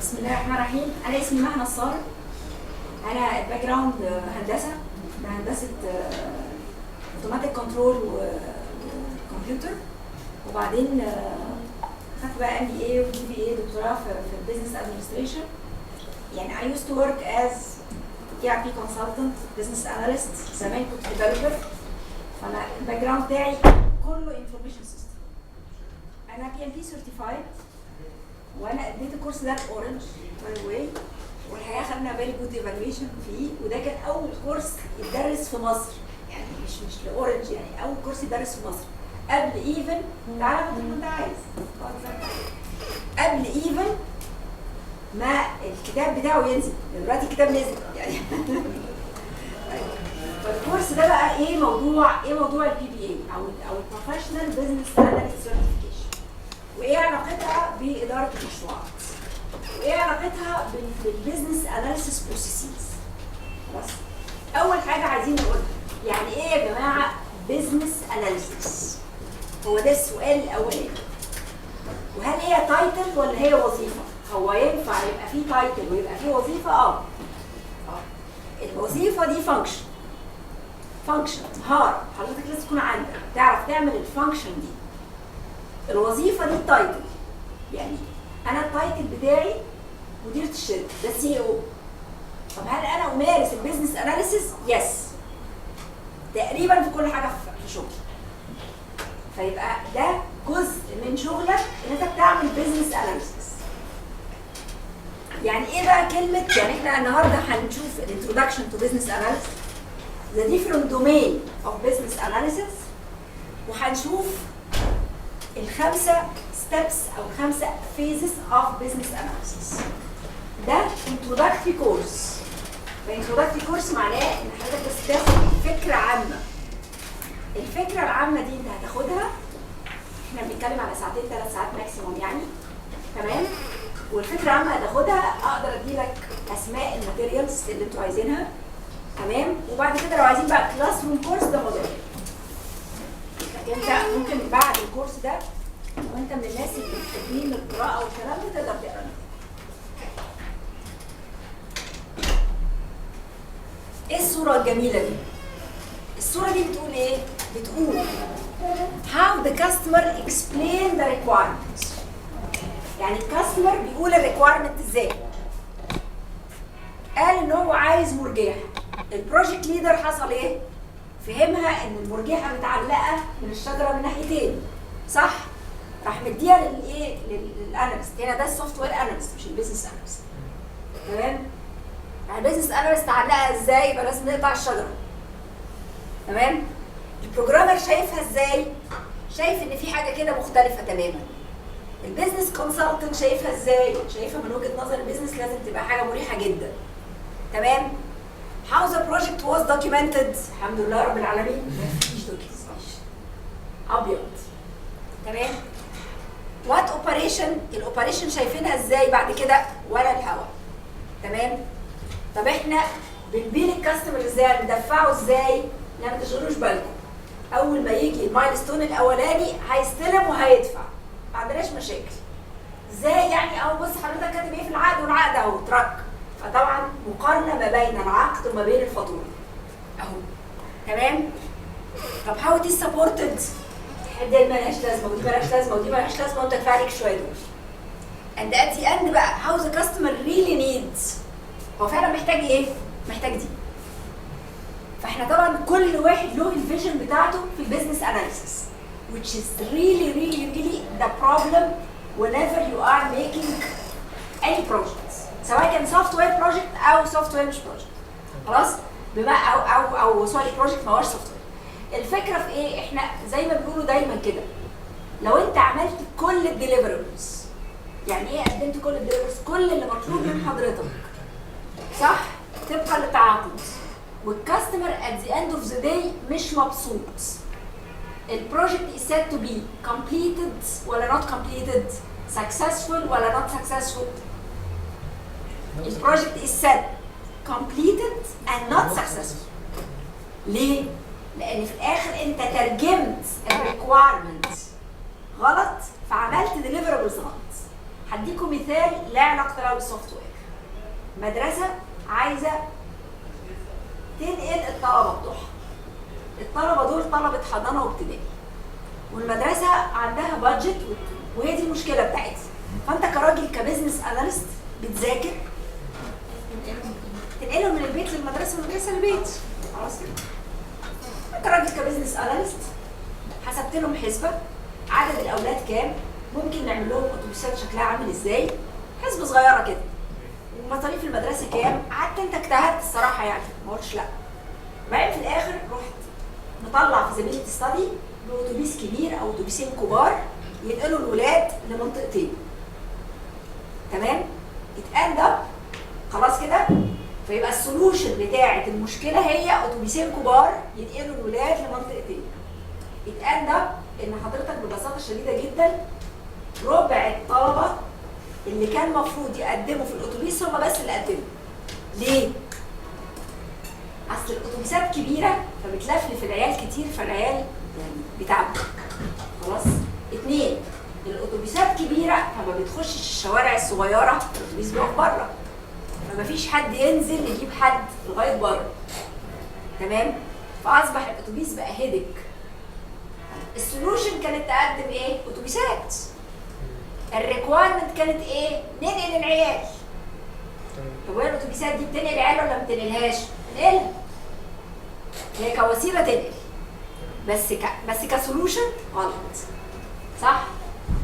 بسم الله الرحمن الرحيم. انا اسمي مهنا الصارم. انا باك جراوند هندسه، بهندسه اوتوماتيك كنترول وكمبيوتر، وبعدين خدت بقى MBA و DBA دكتوراه في البيزنس ادمنستريشن. يعني I used to work as ERP consultant, business analyst. زمان كنت developer. فانا الباك جراوند بتاعي كله information system. انا PMP certified، وانا اديت الكورس ده لاورنج باي ذا واي، والحقيقه خدنا بالي جود ايفالويشن فيه، وده كان اول كورس يتدرس في مصر، يعني مش لاورنج، يعني اول كورس يدرس في مصر قبل ايفن. تعالى ما انت عايز قبل ايفن ما الكتاب بتاعه ينزل. دلوقتي الكتاب نزل يعني. فالكورس ده بقى ايه موضوع الPBA او البروفيشنال بزنس اناليست سيرتيفيكيشن، وايه علاقتها باداره المشروعات، وايه علاقتها بالبزنس اناليسيس بروسيسز. خلاص، اول حاجه عايزين نقولها يعني ايه يا جماعه بزنس اناليسيس؟ هو ده السؤال الاولاني. وهل هي تايتل ولا هي وظيفه؟ هو ينفع يبقى فيه تايتل ويبقى فيه وظيفه؟ الوظيفه دي فانكشن مهاره حضرتك لازم تكون عندك تعرف تعمل الفانكشن دي. الوظيفه دي التايتل، يعني انا التايتل بتاعي مديرة الشركه، ده CEO. طب هل انا امارس البيزنس اناليسيس؟ يس، تقريبا في كل حاجه في شغلي. فيبقى ده جزء من شغلك ان انت بتعمل بيزنس اناليسيس. يعني ايه بقى كلمه؟ يعني احنا النهارده هنشوف الانترودكشن تو بيزنس اناليسيس، the different domain of business analysis، وهنشوف الخمسه steps او الخمسه phases of business analysis. ده introductory course. فintroductory course معناه ان حضرتك بس تاخد فكره عامه. الفكره العامه دي انت هتاخدها، احنا بنتكلم على ساعتين 3 ساعات ماكسيموم يعني، تمام؟ والفكره العامه هتاخدها، اقدر اديلك اسماء الماتيريالز اللي انتوا عايزينها، تمام؟ وبعد كده لو عايزين بقى كلاس روم كورس ده موديل. انت ممكن بعد الكورس ده وانت من الناس اللي بتحبين القراءه والكلام ده تقدر تقرا. ايه الصوره الجميله دي؟ الصوره دي بتقول ايه؟ بتقول how the customer explain the requirements. يعني الكاستمر بيقول الريكوايرمنت ازاي؟ قال ان هو عايز مرجحه. البروجكت ليدر حصل ايه؟ فهمها ان المرجحه متعلقه من الشجره من ناحيتين، صح؟ راح مديها للايه؟ للاناليست. هنا ده السوفت وير اناليست مش البيزنس اناليست، تمام؟ البيزنس اناليست علقها ازاي؟ يبقى لازم نقطع الشجره، تمام؟ البروجرامر شايفها ازاي؟ شايف ان في حاجه كده مختلفه تماما. البيزنس كونسلتنت شايفها ازاي؟ شايفها من وجهه نظر البيزنس لازم تبقى حاجه مريحه جدا، تمام؟ How the project was documented؟ الحمد لله رب العالمين مفيش دوكيومنتيشن، ابيض، تمام؟ What operation؟ الاوبريشن شايفينها ازاي بعد كده؟ ولا الهوا، تمام؟ طب احنا بنبيل الكاستمر ازاي؟ بندفعه ازاي؟ لا ما تشغلوش بالكم، اول ما يجي المايلستون الاولاني هيستلم وهيدفع، ما عندناش مشاكل. ازاي يعني؟ اهو بص حضرتك كاتب ايه في العقد، والعقد اهو ترك. فطبعا مقارنه ما بين العقد وما بين الفاتوره اهو، تمام؟ طب هاو ات از سبورتد؟ دي مالهاش لازمه ودي مالهاش لازمه ودي مالهاش لازمه وانت كفايه عليك شويه دول. اند ات ذا اند بقى هاو ذا كاستمر ريلي نيدز؟ هو فعلا محتاج ايه؟ محتاج دي. فاحنا طبعا كل واحد له الفيجن بتاعته في البيزنس اناليسيس، which is really the problem whenever you are making any projects، سواء كان سوفت وير بروجكت او سوفت وير مش بروجكت. خلاص؟ بما او سوري بروجكت ما هوش سوفت وير. الفكره في ايه؟ احنا زي ما بيقولوا دايما كده، لو انت عملت كل الديليفربلز، يعني ايه قدمت كل الديليفربلز؟ كل اللي مطلوب من حضرتك، صح؟ طبقا للتعاقد، والكاستمر at the end of the day مش مبسوط، البروجكت is said to be completed ولا not completed، successful ولا not successful. البروجكت is said completed and not successful. ليه؟ لأن في الآخر أنت ترجمت الريكوايرمنت غلط فعملت deliverables غلط. هديكم مثال لا علاقه له بالسوفت وير. مدرسه عايزه تنقل الطلبه بتوعها. الطلبه دول طلبه حضانه وابتدائي، والمدرسه عندها بادجت وهي دي المشكله بتاعتها. فانت كراجل كبزنس اناليست بتذاكر تنقلهم من البيت للمدرسه ومن المدرسه للبيت. خلاص كده. انت راجل كبزنس اناليست حسبت لهم حسبه عدد الاولاد كام، ممكن نعمل لهم اتوبيسات شكلها عامل ازاي، حسبه صغيره كده، ومصاريف المدرسه كام. قعدت انت اجتهدت الصراحه يعني، ما قلتش لا. بعدين في الاخر رحت مطلع فيزابيلتي ستادي باتوبيس كبير او اتوبيسين كبار ينقلوا الولاد لمنطقتين. تمام؟ اتاند اب خلاص كده. فيبقى السولوشن بتاعه المشكله هي اتوبيسين كبار ينقلوا الولاد لمنطقتين. اتاند اب ان حضرتك ببساطه شديده جدا ربع الطلبه اللي كان المفروض يقدموا في الاتوبيس هم بس اللي قدموا. ليه؟ اصل الاتوبيسات كبيره فبتلفلف العيال كتير، فالعيال يعني بيتعبوا. خلاص؟ 2 الاتوبيسات كبيره فما بتخشش الشوارع الصغيره، الاتوبيس بيقف بره. فما فيش حد ينزل يجيب حد لغايه بره. تمام؟ فاصبح الاتوبيس بقى هيدك. السولوشن كانت تقدم ايه؟ اتوبيسات. الريكوايرمنت كانت ايه؟ ننقل العيال. طب هي الاتوبيسات دي بتنقل العيال ولا ما بتنقلهاش؟ بتنقلها. هي كوسيله تنقل. بس كسولوشن غلط. صح؟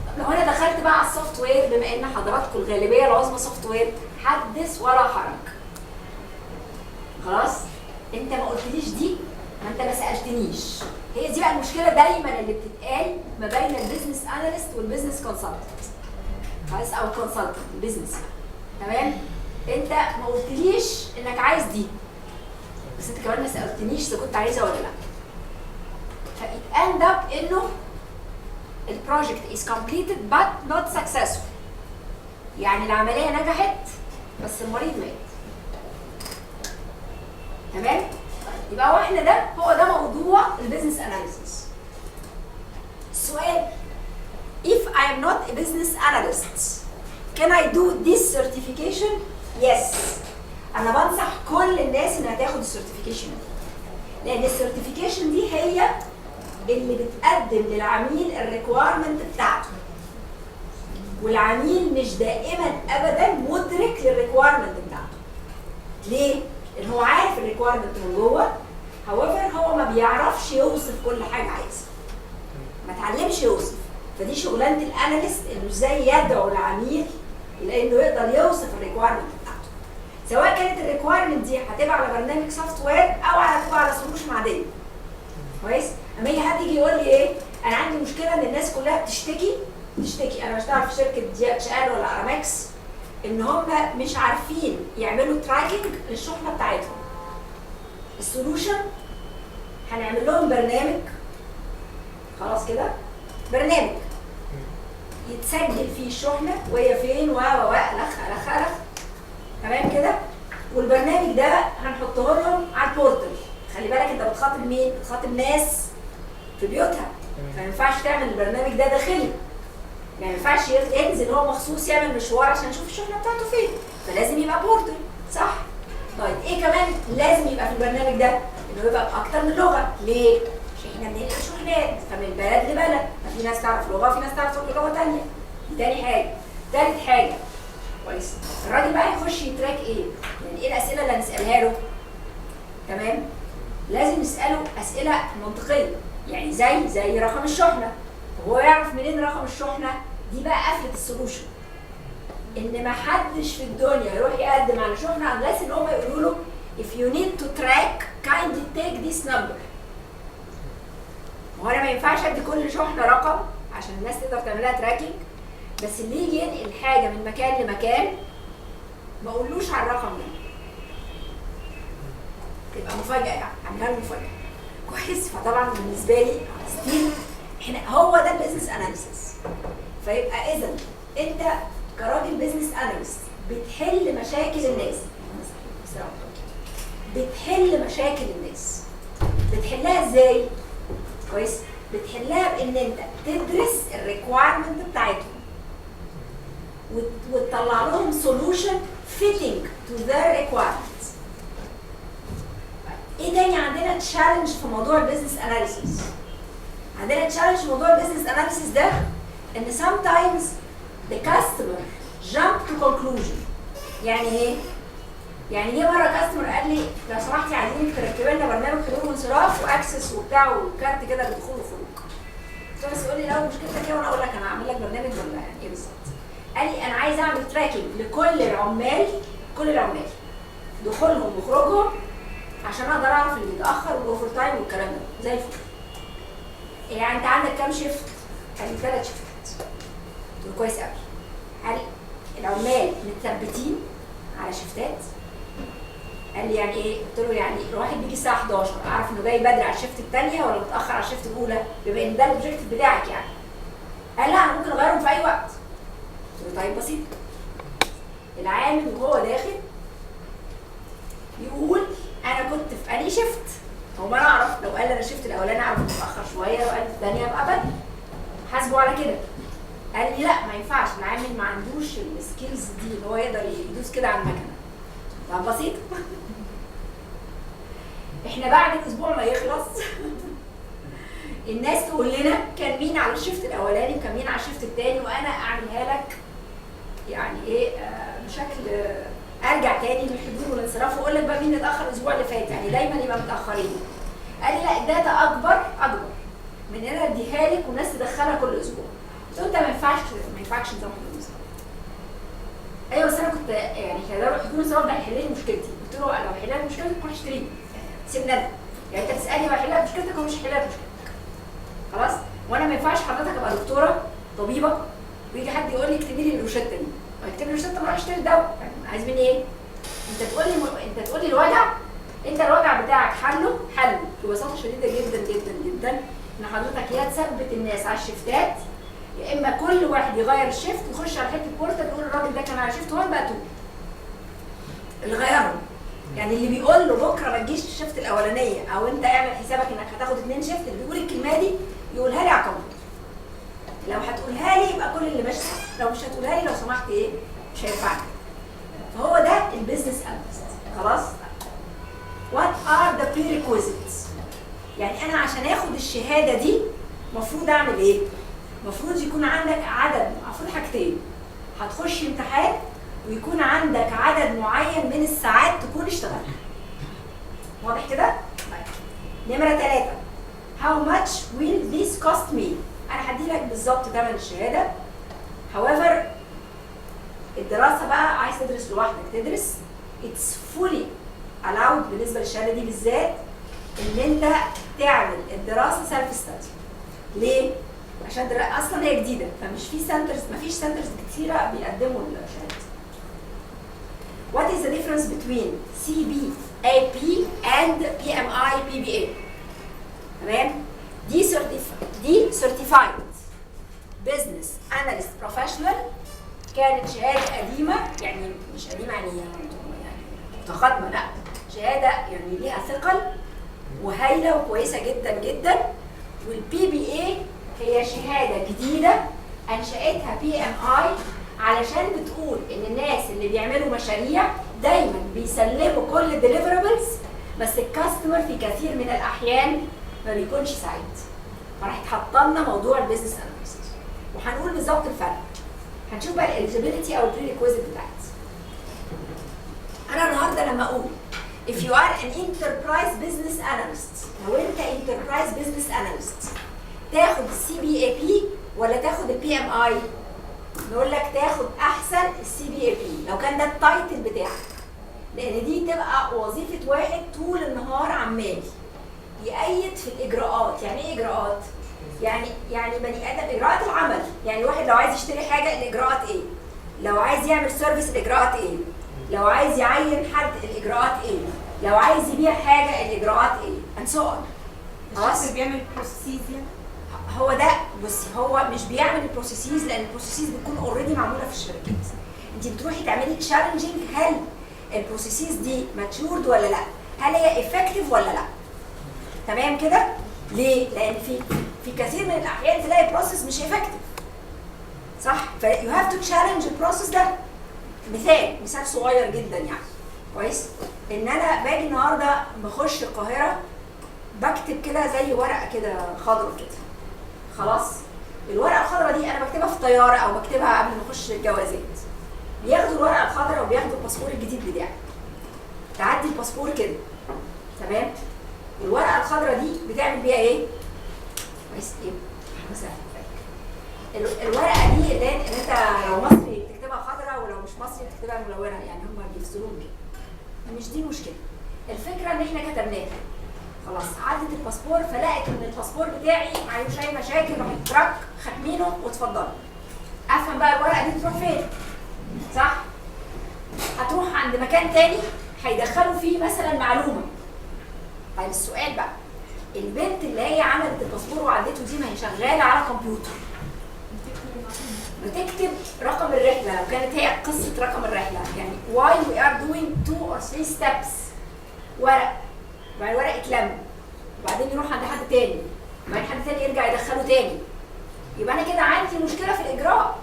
طب لو انا دخلت بقى على السوفت وير، بما ان حضراتكم الغالبيه العظمى سوفت وير، حدث ولا حرج. خلاص؟ انت ما قلتليش دي، ما انت ما سالتنيش. هي دي بقى المشكله دايما اللي بتتقال ما بين البيزنس اناليست والبيزنس كونسلتنت. خلاص؟ او كونسلتنت البيزنس. تمام؟ انت ما قلتليش انك عايز دي، بس انت كمان ما سالتنيش اذا كنت عايزها ولا لا. فإت end up انه البروجكت is completed but not successful. يعني العمليه نجحت بس المريض مات. تمام؟ يبقى واحنا ده موضوع البيزنس اناليسيس. السؤال if I am not a business analyst can I do this certification؟ Yes. انا بنصح كل الناس انها تاخد السيرتيفيكيشن دي، لان السيرتيفيكيشن دي هي اللي بتقدم للعميل الريكويرمنت بتاعته. والعميل مش دائما ابدا مدرك للريكويرمنت بتاعته. ليه؟ لان هو عارف الريكويرمنت من جوه، however هو ما بيعرفش يوصف كل حاجه عايزها. ما اتعلمش يوصف. فدي شغلانه الاناليست، انه ازاي يدعو العميل الى انه يقدر يوصف الريكويرمنت بتاعته. سواء كانت الريكويرمنت دي هتبقى على برنامج سوفت وير او هتبقى على سولوشن عاديه. كويس؟ اما يجي حد يجي يقول لي ايه؟ انا عندي مشكله ان الناس كلها بتشتكي. انا بشتغل في شركه DHL ولا ارامكس، ان هم مش عارفين يعملوا تراكنج للشحنه بتاعتهم. السولوشن هنعمل لهم برنامج. خلاص كده؟ برنامج يتسجل فيه الشحنه وهي فين الخ. تمام كده؟ والبرنامج ده هنحطه لهم على البورتال. خلي بالك انت بتخاطب مين؟ بتخاطب ناس في بيوتها. فما ينفعش تعمل البرنامج ده داخلي. ما ينفعش ينزل هو مخصوص يعمل مشوار عشان يشوف الشحنه بتاعته فين. فلازم يبقى بورتال. صح؟ طيب ايه كمان لازم يبقى في البرنامج ده؟ انه يبقى باكتر من لغه. ليه؟ عشان احنا بننقل شحنات فمن بلد لبلد، ففي ناس تعرف لغه وفي ناس تعرف لغه ثانيه. دي تاني حاجه. ثالث حاجه كويس، الراجل بقى يخش يتراك ايه؟ يعني ايه الاسئله اللي هنسالها له؟ تمام؟ لازم نساله اسئله منطقيه، يعني زي رقم الشحنه. طب هو يعرف منين رقم الشحنه؟ دي بقى قفله السولوشن. ان ما حدش في الدنيا يروح يقدم على شحنه unless ان هم يقولوا له if you need to track kindly take this number. وهنا ما ينفعش ادي كل شحنه رقم عشان الناس تقدر تعملها تراكنج، بس اللي يجي ينقل حاجه من مكان لمكان ما اقولوش على الرقم ده. تبقى مفاجاه، يعني عاملها له مفاجاه. كويس؟ فطبعا بالنسبه لي ستيل احنا هو ده البيزنس اناليسيس. فيبقى اذا انت كراجل بيزنس اناليست بتحل مشاكل الناس. بتحل مشاكل الناس. بتحلها ازاي؟ كويس؟ بتحلها بان انت تدرس الريكوايرمنت بتاعتهم وتطلع لهم solution fitting to their requirements. ايه تاني عندنا تشالنج في موضوع البيزنس اناليسيس؟ عندنا تشالنج في موضوع البيزنس اناليسيس ده ان sometimes the customer jump to conclusion. يعني ايه؟ يعني جه مره كاستمر قال لي لو سمحتي عايزين تركبي لنا برنامج حضور وانصراف واكسس وبتاع وكارت كده للدخول والخروج. قلت له بس يقول لي لو مشكلتك ايه وانا اقول لك انا هعمل لك برنامج ولا يعني ايه بالظبط. قال لي انا عايز اعمل تراكنج لكل العمال، كل العمال دخولهم وخروجهم عشان اقدر اعرف اللي بيتاخر والاوفر تايم والكلام ده زي الفل. يعني انت عندك كام شيفت؟ قال لي 3 شيفتات. قلت له كويس قوي. هل العمال متثبتين على شيفتات؟ قال لي يعني ايه؟ قلت له يعني الواحد بيجي الساعه 11 اعرف انه جاي بدري على الشيفت الثانيه ولا متاخر على الشيفت الاولى بما ان ده الاوبجيكتيف بتاعك يعني. قال لا انا ممكن اغيرهم في اي وقت. قلت له طيب بسيط. العامل وهو داخل يقول انا كنت في انهي شيفت؟ هو ما انا اعرف، لو قال انا الشيفت الاولاني اعرف متاخر شويه، لو قال الثانيه ابقى بدري. حاسبه على كده. قال لي لا ما ينفعش، العامل ما عندوش السكيلز دي اللي هو يقدر يدوس كده على المكنه. طب بسيط. احنا بعد الاسبوع ما يخلص الناس تقول لنا كان مين على الشيفت الاولاني وكان مين على الشيفت الثاني، وانا اعملها لك يعني ايه بشكل ارجع تاني للحضور والانصراف واقول لك بقى مين اتاخر الاسبوع اللي فات، يعني دايما يبقى متاخرين. قال لي لا الداتا اكبر من ان انا اديها لك والناس تدخلها كل اسبوع. قلت له انت ما ينفعش نظام حضور وانصراف. ايوه بس انا كنت يعني حضور وانصراف ده هيحل لي مشكلتي. قلت له لو هيحل لك مشكلتك روح اشتريه، سيبني انا. يعني انت تسالني هو هيحل لك مشكلتك ومش هيحل لك مشكلتك. خلاص؟ وانا ما ينفعش حضرتك ابقى دكتوره طبيبه ويجي حد يقول لي اكتبي لي الروشته دي. اكتب لي الروشته ما اروح اشتري دواء، يعني عايز مني ايه؟ انت تقول لي الوجع، انت الوجع بتاعك حله ببساطه شديده جدا جدا جدا ان حضرتك يا تثبت الناس على الشفتات يا اما كل واحد يغير الشيفت ويخش على حته بورتال يقول الراجل ده كان على شيفت 1 بقى 2 اللي غيرهم. يعني اللي بيقول له بكره ما تجيش الشيفت الاولانيه او انت اعمل حسابك انك هتاخد 2 شيفت، اللي بيقول الكلمه دي يقولها لي على الكمبيوتر. لو هتقولها لي يبقى كل اللي ماشي صح، لو مش هتقولها لي لو سمحت ايه مش هينفعك. فهو ده البيزنس اناليست. خلاص؟ What are the prerequisites؟ يعني انا عشان اخد الشهاده دي المفروض اعمل ايه؟ المفروض يكون عندك المفروض حاجتين. هتخش امتحان ويكون عندك عدد معين من الساعات تكون اشتغلت. واضح كده؟ طيب. نمرة 3 How much will this cost me؟ أنا هدي لك بالظبط ثمن الشهادة. However الدراسة بقى عايز تدرس لوحدك تدرس. It's fully allowed بالنسبة للشهادة دي بالذات إن أنت تعمل الدراسة سيلف ستادي. ليه؟ عشان أصلا هي جديدة فمش في سنترز، مفيش سنترز كتيرة بيقدموا الشهادة. What is the difference between CBAP and PMI-PBA؟ تمام؟ دي certified business analyst professional كانت شهادة قديمة، يعني مش قديمة يعني متقدمة، لا شهادة يعني ليها ثقل وهايلة وكويسة جدا جدا. والPBA هي شهادة جديدة أنشأتها PMI علشان بتقول ان الناس اللي بيعملوا مشاريع دايما بيسلموا كل الديليفرابلز بس الكاستمر في كثير من الاحيان ما بيكونش سعيد. فراح يتحط لنا موضوع البيزنس اناليست وهنقول بالظبط الفرق. هنشوف بقى الاليجيبيليتي او البريكويزيت بتاعتي. انا النهارده لما اقول if you are an enterprise business analyst، لو انت enterprise business analyst تاخد CBAP ولا تاخد PMI؟ نقول لك تاخد احسن CBAP لو كان ده التايتل بتاعك، لان دي تبقى وظيفه واحد طول النهار عمال يقيد في الاجراءات. يعني ايه اجراءات؟ يعني بني ادم اجراءات العمل. يعني واحد لو عايز يشتري حاجه الاجراءات ايه؟ لو عايز يعمل سيرفيس الاجراءات ايه؟ لو عايز يعين حد الاجراءات ايه؟ لو عايز يبيع حاجه الاجراءات ايه؟ and so on. خلاص بيعمل بروسيس يعني. هو ده بصي هو مش بيعمل البروسيسز لان البروسيسز بتكون اوريدي معموله في الشركات. انت بتروحي تعملي تشالنجينج هل البروسيسز دي ماتشورد ولا لا؟ هل هي افكتيف ولا لا؟ تمام كده؟ ليه؟ لان في كثير من الاحيان تلاقي بروسيس مش افكتيف. صح؟ ف you have to challenge البروسيس ده. مثال صغير جدا يعني كويس، ان انا باجي النهارده بخش القاهره بكتب كده زي ورقه كده خضراء كده، خلاص؟ الورقه الخضراء دي انا بكتبها في طياره او بكتبها قبل ما اخش الجوازات. بياخدوا الورقه الخضراء وبياخدوا الباسبور الجديد بتاعي. تعدي الباسبور كده، تمام؟ الورقه الخضراء دي بتعمل بيها ايه؟ كويس ايه؟ مثلا الورقه دي اللي انت لو مصري بتكتبها خضراء ولو مش مصري بتكتبها ملونه، يعني هم بيفصلون كده. مش دي المشكله. الفكره ان احنا كتبناها خلاص، عدت الباسبور فلقت ان الباسبور بتاعي معلوش اي مشاكل، راح تراك ختمينه واتفضلوا. افهم بقى الورقه دي تروح فين؟ صح؟ هتروح عند مكان تاني هيدخلوا فيه مثلا معلومه. طيب السؤال بقى، البنت اللي هي عملت الباسبور وعدته دي ما هي شغاله على كمبيوتر، بتكتب رقم الرحله لو كانت هي قصه رقم الرحله، يعني why we are doing 2 or 3 steps، ورق، وبعدين ورق يتلم، وبعدين يروح عند حد تاني، وبعدين حد تاني يرجع يدخله تاني. يبقى انا كده عندي مشكله في الاجراء،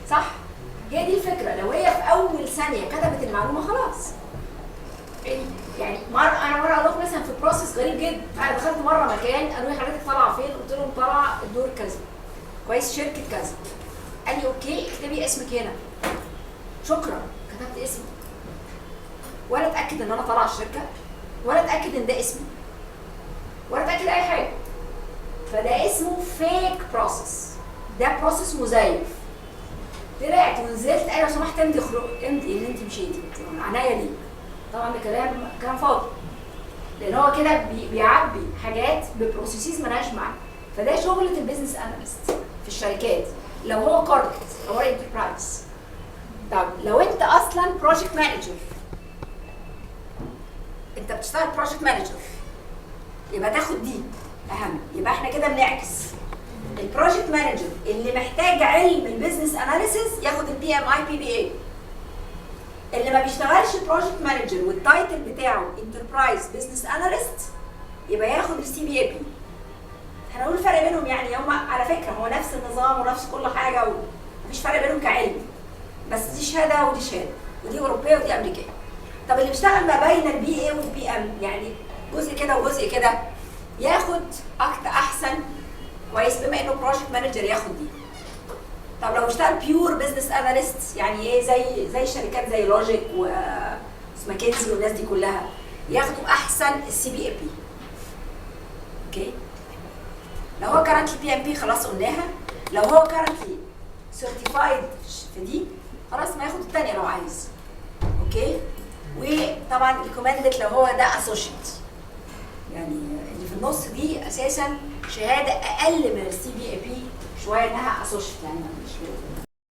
صح؟ هي دي الفكره. لو هي في اول ثانيه كتبت المعلومه خلاص. يعني انا مره اقول مثلا في بروسيس غريب جدا، انا دخلت مره مكان قالوا لي حضرتك طالعه فين؟ قلت لهم طالعه الدور كذا، كويس، شركه كذا. قال لي اوكي اكتبي اسمك هنا. شكرا، كتبت اسمي، ولا اتاكد ان انا طالعه الشركه، ولا اتاكد ان ده اسمي، ولا اتاكد اي حاجه. فده اسمه فيك بروسيس، ده بروسيس مزيف. طلعت ونزلت قال لو سمحت امضي امضي ان انت مشيتي، عناية ليك. طبعا ده كلام فاضي، لان هو كده بيعبي حاجات ببروسيسز مالهاش معنى. فده شغله البيزنس اناليست في الشركات لو هو كوربريت او انتربرايز. طب لو انت اصلا بروجكت مانجر، انت بتشتغل بروجكت مانجر، يبقى تاخد دي اهم. يبقى احنا كده بنعكس البروجكت مانجر اللي محتاج علم البيزنس اناليسيس ياخد PMI-PBA. اللي ما بيشتغلش بروجكت مانجر والتايتل بتاعه انتربرايز بيزنس اناليست يبقى ياخد CBAP. هنقول الفرق بينهم، يعني هم على فكره هو نفس النظام ونفس كل حاجه ومفيش فرق بينهم كعلم، بس دي شهاده ودي شهاده، ودي اوروبيه ودي امريكيه. طب اللي بيشتغل ما بين الBA والPM، يعني جزء كده وجزء كده، ياخد احسن، كويس، بما انه بروجكت مانجر ياخد دي. طب لو اشتغل بيور بزنس اناليست، يعني ايه، زي شركات زي لوجيك وماكنزي والناس دي كلها، ياخدوا احسن CBAP. اوكي؟ لو هو كارنتلي PMP خلاص قلناها. لو هو كارنتلي سيرتيفايد في دي خلاص ما ياخد الثانيه لو عايز. اوكي؟ وطبعا ريكومندد لو هو ده اسوشيت، يعني اللي في النص دي اساسا شهاده اقل من CBAP شويه، انها اسوشيت، يعني